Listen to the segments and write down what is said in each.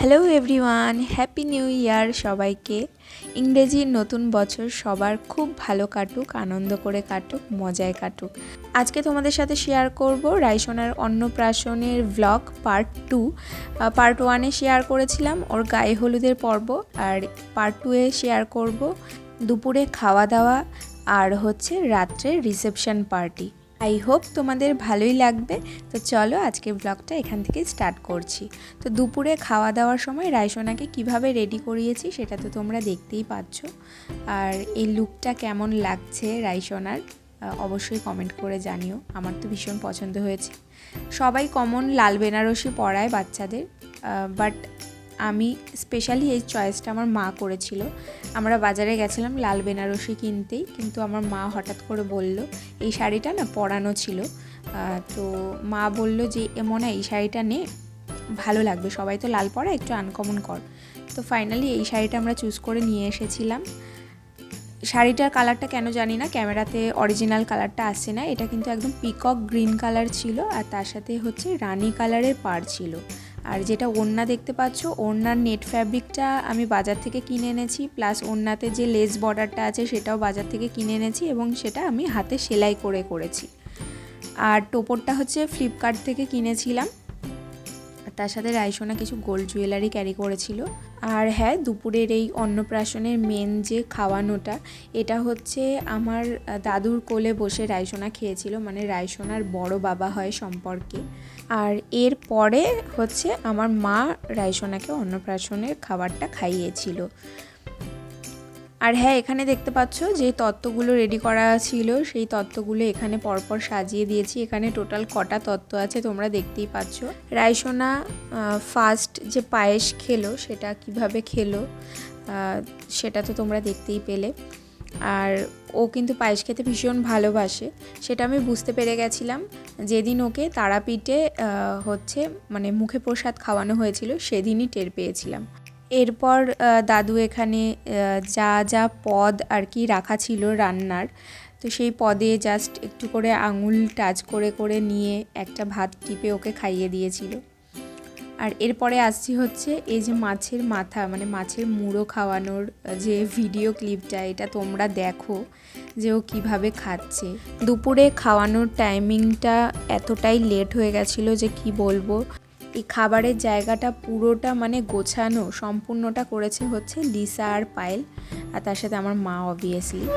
Hello everyone, happy new year সবাইকে। ইংরেজির নতুন বছর সবার খুব ভালো কাটুক, আনন্দ করে কাটুক, মজায় কাটুক। আজকে তোমাদের সাথে শেয়ার করব রাইসোনার অন্নপ্রাশনের ভ্লগ পার্ট 2। পার্ট 1-এ শেয়ার করেছিলাম ওর গায়ে হলুদের পর্ব, আর পার্ট 2-এ শেয়ার করব দুপুরে খাওয়া দাওয়া আর হচ্ছে রাত্রের রিসেপশন পার্টি। আই হোপ তোমাদের ভালোই লাগবে। তো চলো আজকে ব্লগটা এখান থেকে স্টার্ট করছি। তো দুপুরে খাওয়া দাওয়ার সময় রাইসোনাকে কিভাবে রেডি করিয়েছি সেটা তো তোমরা দেখতেই পাচ্ছ। আর এই লুকটা কেমন লাগছে রাইসোনার অবশ্যই কমেন্ট করে জানিও। আমার তো ভীষণ পছন্দ হয়েছে। সবাই কমন লাল বেনারসি পরায় বাচ্চাদের, বাট আমি স্পেশালি এই চয়েসটা আমার মা করেছিল। আমরা বাজারে গেছিলাম লাল বেনারসি কিনতেই, কিন্তু আমার মা হঠাৎ করে বলল এই শাড়িটা না পরানো ছিল, তো মা বলল যে মনে হয় এই শাড়িটা নে, ভালো লাগবে, সবাই তো লাল পরা, একটু আনকমন কর। তো ফাইনালি এই শাড়িটা আমরা চুজ করে নিয়ে এসেছিলাম। শাড়িটার কালারটা কেন জানি না ক্যামেরাতে অরিজিনাল কালারটা আসছে না, এটা কিন্তু একদম পিকক গ্রিন কালার ছিল, আর তার সাথে হচ্ছে রানি কালারের পাড় ছিল। আর যেটা ওড়না দেখতে পাচ্ছ, ওড়নার নেট ফ্যাব্রিকটা আমি বাজার থেকে কিনে এনেছি, প্লাস ওড়নাতে যে লেস বর্ডারটা আছে সেটাও বাজার থেকে কিনে এনেছি, এবং সেটা আমি হাতে সেলাই করে করেছি। আর টোপরটা হচ্ছে ফ্লিপকার্ট থেকে কিনেছিলাম। তার সাথে রাইসোনা কিছু গোল্ড জুয়েলারি ক্যারি করেছিল। আর হ্যাঁ, দুপুরের এই অন্নপ্রাশনের মেন যে খাওয়ানোটা, এটা হচ্ছে আমার দাদুর কোলে বসে রাইসোনা খেয়েছিল, মানে রাইসোনার বড় বাবা হয় সম্পর্কে। আর এর পরে হচ্ছে আমার মা রাইসোনাকে অন্নপ্রাশনের খাবারটা খাইয়েছিল। আর হ্যাঁ, এখানে দেখতে পাচ্ছ যে তত্ত্বগুলো রেডি করা ছিল, সেই তত্ত্বগুলো এখানে পরপর সাজিয়ে দিয়েছি। এখানে টোটাল কটা তত্ত্ব আছে তোমরা দেখতেই পাচ্ছ। রাইসোনা ফার্স্ট যে পায়েস খেলো সেটা কিভাবে খেলো সেটা তো তোমরা দেখতেই পেলে। আর ও কিন্তু পায়েস খেতে ভীষণ ভালোবাসে, সেটা আমি বুঝতে পেরে গেছিলাম যেদিন ওকে তারাপীঠে হচ্ছে মানে মুখে প্রসাদ খাওয়ানো হয়েছিল, সেদিনই টের পেয়েছিলাম। এরপর দাদু এখানে যা যা পদ আর কি রাখা ছিল রান্নার, তো সেই পদে জাস্ট একটু করে আঙুল টাচ করে করে নিয়ে একটা ভাত টিপে ওকে খাইয়ে দিয়েছিল। আর এরপরে আসছি হচ্ছে এই যে মাছের মাথা, মানে মাছের মুড়ো খাওয়ানোর যে ভিডিও ক্লিপটা, এটা তোমরা দেখো যে ও কীভাবে খাচ্ছে। দুপুরে খাওয়ানোর টাইমিংটা এতটাই লেট হয়ে গেছিলো যে কি বলবো। এই খাবারের জায়গাটা পুরোটা মানে গোছানো সম্পূর্ণটা করেছে হচ্ছে লিসা আর পায়েল, আর তার সাথে আমার মা অবভিয়াসলি।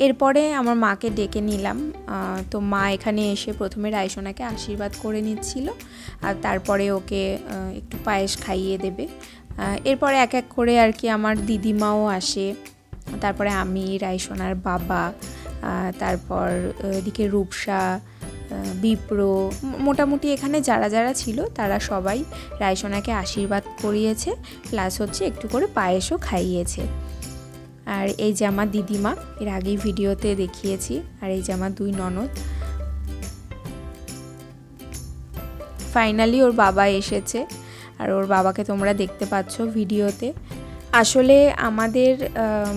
এরপরে আমার মাকে ডেকে নিলাম। তো মা এখানে এসে প্রথমে রাইসোনাকে আশীর্বাদ করে নিচ্ছিল, আর তারপরে ওকে একটু পায়েস খাইয়ে দেবে। এরপরে এক এক করে আর কি আমার দিদিমাও আসে, তারপরে আমি, রাইসোনার বাবা, তারপর এদিকে রূপসা, বিপ্র, মোটামুটি এখানে যারা যারা ছিল তারা সবাই রাইসোনাকে আশীর্বাদ করিয়েছে, প্লাস হচ্ছে একটু করে পায়েসও খাইয়েছে। আর এই যে আমার দিদিমা, এর আগেই ভিডিওতে দেখিয়েছি, আর এই যে আমার দুই ননদ। ফাইনালি ওর বাবা এসেছে, আর ওর বাবাকে তোমরা দেখতে পাচ্ছ ভিডিওতে। আসলে আমাদের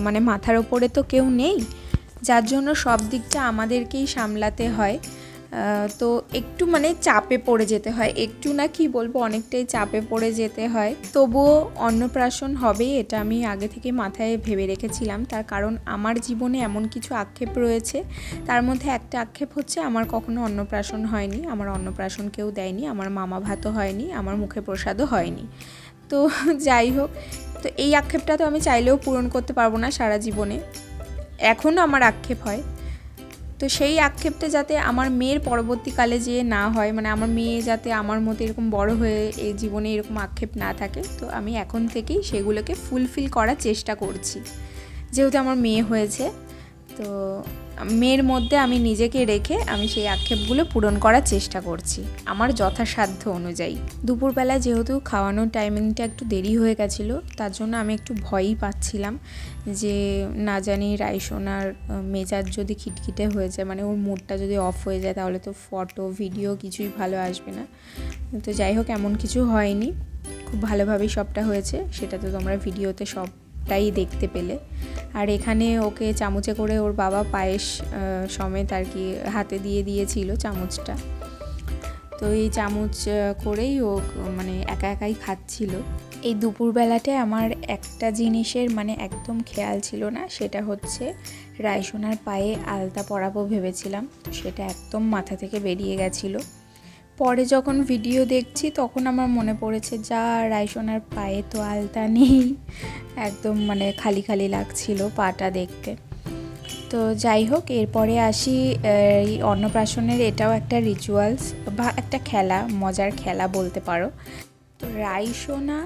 মানে মাথার ওপরে তো কেউ নেই, যার জন্য সব দিকটা আমাদেরকেই সামলাতে হয়। তো একটু মানে চাপে পড়ে যেতে হয়, একটু না কি বলবো, অনেকটাই চাপে পড়ে যেতে হয়। তবুও অন্নপ্রাশন হবে এটা আমি আগে থেকে মাথায় ভেবে রেখেছিলাম, তার কারণ আমার জীবনে এমন কিছু আক্ষেপ রয়েছে। তার মধ্যে একটা আক্ষেপ হচ্ছে আমার কখনো অন্নপ্রাশন হয়নি, আমার অন্নপ্রাশন কেউ দেয়নি, আমার মামা ভাতও হয়নি, আমার মুখে প্রসাদও হয়নি। তো যাই হোক, তো এই আক্ষেপটা তো আমি চাইলেও পূরণ করতে পারবো না সারা জীবনে, এখনও আমার আক্ষেপ হয়। তো সেই আক্ষেপটা যাতে আমার মেয়ের পরবর্তীকালে যে না হয়, মানে আমার মেয়ে যাতে আমার মতো এরকম বড় হয়ে এই জীবনে এরকম আক্ষেপ না থাকে, তো আমি এখন থেকেই সেগুলোকে ফুলফিল করার চেষ্টা করছি। যেহেতু আমার মেয়ে হয়েছে, তো মেয়ের মধ্যে আমি নিজেকে রেখে আমি সেই আক্ষেপগুলো পূরণ করার চেষ্টা করছি আমার যথাসাধ্য অনুযায়ী। দুপুরবেলা যেহেতু খাওয়ানোর টাইমিংটা একটু দেরি হয়ে গেছিলো, তার জন্য আমি একটু ভয়ই পাচ্ছিলাম যে না জানি রাইসোনার মেজাজ যদি খিটখিটে হয়ে যায়, মানে ওর মুডটা যদি অফ হয়ে যায়, তাহলে তো ফটো ভিডিও কিছুই ভালো আসবে না। তো যাই হোক, এমন কিছু হয়নি, খুব ভালোভাবেই সবটা হয়েছে, সেটা তো তোমরা ভিডিওতে সবটাই দেখতে পেলে। আর এখানে ওকে চামচে করে ওর বাবা পায়েস সমেত আর কি হাতে দিয়ে দিয়েছিল চামচটা। তো এই চামচ করেই ও মানে একা একাই খাচ্ছিল। এই দুপুরবেলাটায় আমার একটা জিনিসের মানে একদম খেয়াল ছিল না, সেটা হচ্ছে রাইসোনার পায়ে আলতা পরাবো ভেবেছিলাম, সেটা একদম মাথা থেকে বেরিয়ে গেছিলো। পরে যখন ভিডিও দেখছি তখন আমার মনে পড়েছে যা রাইসোনার পায়ে তো আলতা নেই, একদম মানে খালি খালি লাগছিল পাটা দেখতে। তো যাই হোক, এরপরে আসি এই অন্নপ্রাশনের, এটাও একটা রিচুয়ালস বা একটা খেলা, মজার খেলা বলতে পারো। তো রাইসোনা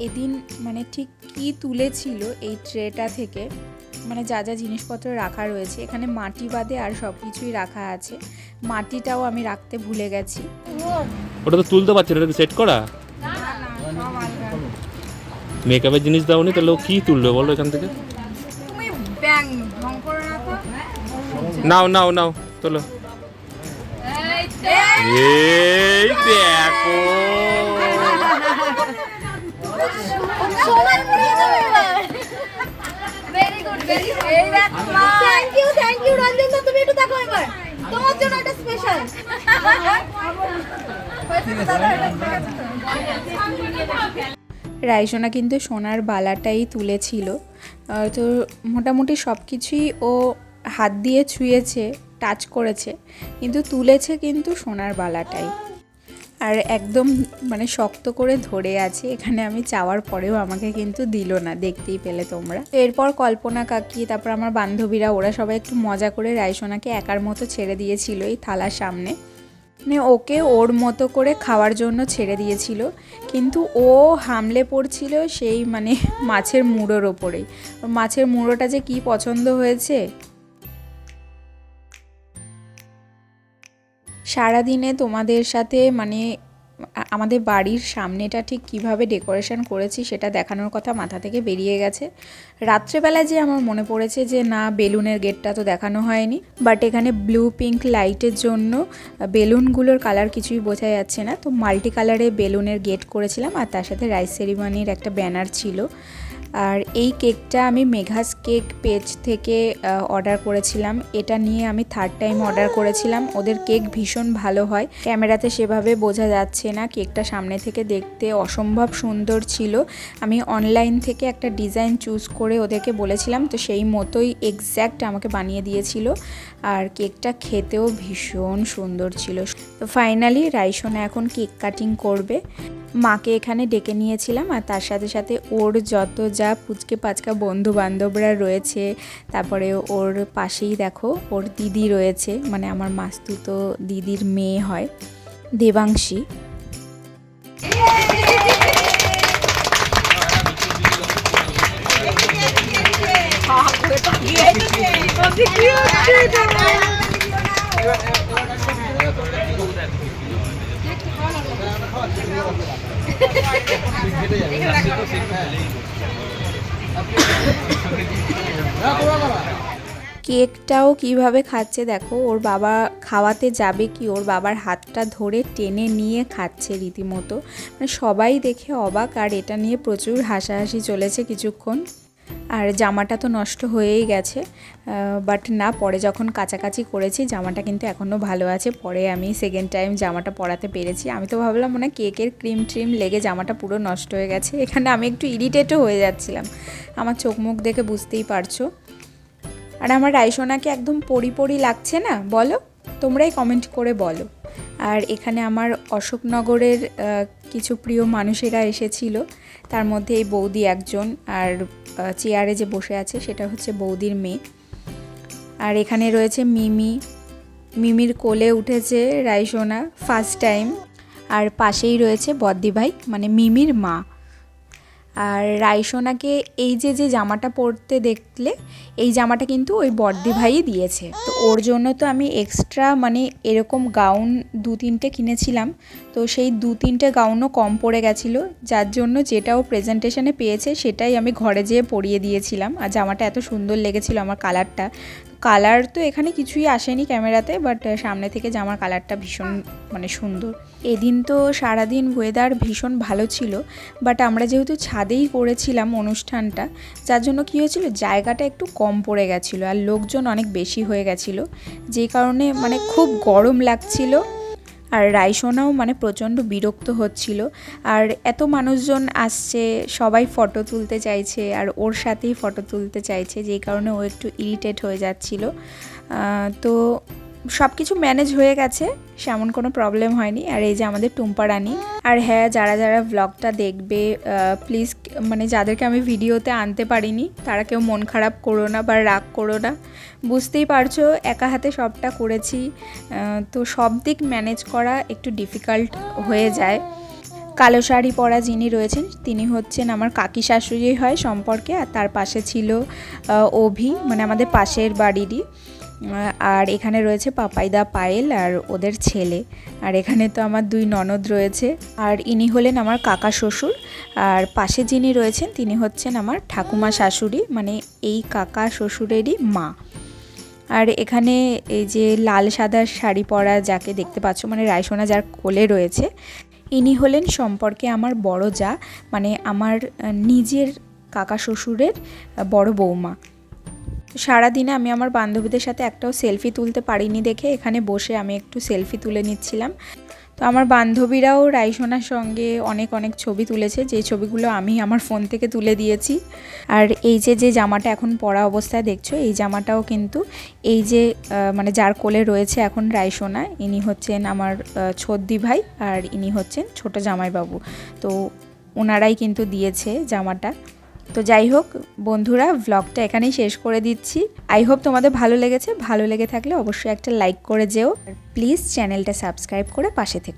এদিন মানে ঠিক কী তুলেছিল এই ট্রেটা থেকে, মানে যা যা জিনিসপত্র রাখা রয়েছে এখানে মাটি বাদে আর সব কিছুই রাখা আছে, মাটিটাও আমি রাখতে ভুলে গেছি। ওটা তো তুলতে পারছি না, সেট করা মেকআপের জিনিস দাওনি, তাহলে ও কি তুলবে বলো এখান থেকে? নাও নাও নাও তোলো। এই দেখো থ্যাংক ইউ রঞ্জন দা, তুমি একটু দেখো এবার তোমার জন্য একটা স্পেশাল। রাইসোনা কিন্তু সোনার বালাটাই তুলেছিল। তো মোটামুটি সব কিছুই ও হাত দিয়ে ছুঁয়েছে, টাচ করেছে, কিন্তু তুলেছে কিন্তু সোনার বালাটাই। আর একদম মানে শক্ত করে ধরে আছে, এখানে আমি চাওয়ার পরেও আমাকে কিন্তু দিল না, দেখতেই পেলে তোমরা। এরপর কল্পনা কাকি, তারপর আমার বান্ধবীরা, ওরা সবাই একটু মজা করে রাইসোনাকে একার মতো ছেড়ে দিয়েছিল এই থালার সামনে, মানে ওকে ওর মতো করে খাওয়ার জন্য ছেড়ে দিয়েছিল, কিন্তু ও হামলে পড়ছিল সেই মানে মাছের মুড়োর ওপরেই। মাছের মুড়োটা যে কি পছন্দ হয়েছে। সারাদিনে তোমাদের সাথে মানে আমাদের বাড়ির সামনেটা ঠিক কিভাবে ডেকোরেশন করেছি সেটা দেখানোর কথা মাথা থেকে বেরিয়ে গেছে। রাত্রেবেলায় যে আমার মনে পড়েছে যে না, বেলুনের গেটটা তো দেখানো হয়নি, বাট এখানে ব্লু পিঙ্ক লাইটের জন্য বেলুনগুলোর কালার কিছুই বোঝা যাচ্ছে না, তো মাল্টি কালারে বেলুনের গেট করেছিলাম, আর তার সাথে রাইস সেরিমনির একটা ব্যানার ছিল। আর এই কেকটা আমি মেঘাস কেক পেজ থেকে অর্ডার করেছিলাম, এটা নিয়ে আমি 3rd টাইম অর্ডার করেছিলাম। ওদের কেক ভীষণ ভালো হয়, ক্যামেরাতে সেভাবে বোঝা যাচ্ছে না, কেকটা সামনে থেকে দেখতে অসম্ভব সুন্দর ছিল। আমি অনলাইন থেকে একটা ডিজাইন চুজ করে ওদেরকে বলেছিলাম, তো সেই মতোই এক্স্যাক্ট আমাকে বানিয়ে দিয়েছিল, আর কেকটা খেতেও ভীষণ সুন্দর ছিল। তো ফাইনালি রাইসোনা এখন কেক কাটিং করবে। মাকে এখানে ডেকে নিয়েছিলাম, আর তার সাথে সাথে ওর যত যা পুচকে পাচকা বন্ধু বান্ধবরা রয়েছে, তারপরে ওর পাশেই দেখো ওর দিদি রয়েছে, মানে আমার মাস্তুতো দিদির মেয়ে হয় দেবাংশী। কেকটাও কিভাবে খাচ্ছে দেখো, ওর বাবা খাওয়াতে যাবে কি ওর বাবার হাতটা ধরে টেনে নিয়ে খাচ্ছে রীতিমতো, মানে সবাই দেখে অবাক, আর এটা নিয়ে প্রচুর হাসাহাসি চলেছে কিছুক্ষণ। আর জামাটা তো নষ্ট হয়েই গেছে, বাট না, পরে যখন কাছাকাছি করেছি জামাটা কিন্তু এখনও ভালো আছে, পরে আমি 2nd টাইম জামাটা পরাতে পেরেছি। আমি তো ভাবলাম মানে কেকের ক্রিম ট্রিম লেগে জামাটা পুরো নষ্ট হয়ে গেছে, এখানে আমি একটু ইরিটেটও হয়ে যাচ্ছিলাম, আমার চোখ মুখ দেখে বুঝতেই পারছো। আর আমার রাইসোনাকে একদম পরি লাগছে না বলো, তোমরাই কমেন্ট করে বলো। আর এখানে আমার অশোকনগরের কিছু প্রিয় মানুষেরা এসেছিল, তার মধ্যে এই বৌদি একজন, আর চেয়ারে যে বসে আছে সেটা হচ্ছে বৌদির মেয়ে। আর এখানে রয়েছে মিমির কোলে উঠেছে রাইসোনা 1st টাইম, আর পাশেই রয়েছে বদ্দি ভাই মানে মিমির মা। আর রাইসোনাকে এই যে জামাটা পরতে দেখলে, এই জামাটা কিন্তু ওই বড়দি ভাইই দিয়েছে, তো ওর জন্য তো আমি এক্সট্রা মানে এরকম গাউন 2-3টে কিনেছিলাম, তো সেই 2-3টে গাউনও কম পড়ে গেছিলো, যার জন্য যেটাও প্রেজেন্টেশনে পেয়েছে সেটাই আমি ঘরে যেয়ে পরিয়ে দিয়েছিলাম। আর জামাটা এত সুন্দর লেগেছিলো আমার কালারটা, কালার তো এখানে কিছুই আসেনি ক্যামেরাতে, বাট সামনে থেকে জামার কালারটা ভীষণ মানে সুন্দর। এদিন তো সারাদিন ওয়েদার ভীষণ ভালো ছিল, বাট আমরা যেহেতু ছাদেই করেছিলাম অনুষ্ঠানটা, যার জন্য কী হয়েছিল জায়গাটা একটু কম পড়ে গেছিলো, আর লোকজন অনেক বেশি হয়ে গেছিলো, যেই কারণে মানে খুব গরম লাগছিল। আর রাইসোনাও মানে প্রচণ্ড বিরক্ত হচ্ছিল। আর এত মানুষজন আসছে, সবাই ফটো তুলতে চাইছে আর ওর সাথেই ফটো তুলতে চাইছে, যেই কারণে ও একটু ইরিটেট হয়ে যাচ্ছিল। তো সব কিছু ম্যানেজ হয়ে গেছে, সেমন কোনো প্রবলেম হয়নি। আর এই যে আমাদের টুম্পা রানী। আর হ্যাঁ, যারা যারা ব্লগটা দেখবে প্লিজ, মানে যাদেরকে আমি ভিডিওতে আনতে পারিনি তারা কেউ মন খারাপ করো না বা রাগ করো না। বুঝতেই পারছো একা হাতে সবটা করেছি, তো সব দিক ম্যানেজ করা একটু ডিফিকাল্ট হয়ে যায়। কালো শাড়ি পরা যিনি রয়েছেন তিনি হচ্ছেন আমার কাকি শাশুড়ি হয় সম্পর্কে, আর তার পাশে ছিল অভি, মানে আমাদের পাশের বাড়িরই। আর এখানে রয়েছে পাপাইদা, পায়েল আর ওদের ছেলে। আর এখানে তো আমার 2 ননদ রয়েছে, আর ইনি হলেন আমার কাকা শ্বশুর। আর পাশে যিনি রয়েছেন তিনি হচ্ছেন আমার ঠাকুমা শাশুড়ি, মানে এই কাকা শ্বশুরেরই মা। আর এখানে এই যে লাল সাদা শাড়ি পরা যাকে দেখতে পাচ্ছ, মানে রাইসোনা যার কোলে রয়েছে, ইনি হলেন সম্পর্কে আমার বড় যা, মানে আমার নিজের কাকা শ্বশুরের বড় বৌমা। সারাদিনে আমি আমার বান্ধবীদের সাথে একটাও সেলফি তুলতে পারিনি দেখে এখানে বসে আমি একটু সেলফি তুলে নিচ্ছিলাম। তো আমার বান্ধবীরাও রাইসোনার সঙ্গে অনেক অনেক ছবি তুলেছে, যে ছবিগুলো আমি আমার ফোন থেকে তুলে দিয়েছি। আর এই যে জামাটা এখন পরা অবস্থায় দেখছো, এই জামাটাও কিন্তু এই যে মানে যার কোলে রয়েছে এখন রাইসোনা, ইনি হচ্ছেন আমার ছোদ্দি ভাই আর ইনি হচ্ছেন ছোট জামাইবাবু। তো ওনারাই কিন্তু দিয়েছে জামাটা। তো যাই হোক বন্ধুরা, ব্লগটা এখানেই শেষ করে দিচ্ছি। আই হোপ তোমাদের ভালো লেগেছে। ভালো লেগে থাকলে অবশ্যই একটা লাইক করে যেও, প্লিজ চ্যানেলটা সাবস্ক্রাইব করে পাশে থেকো।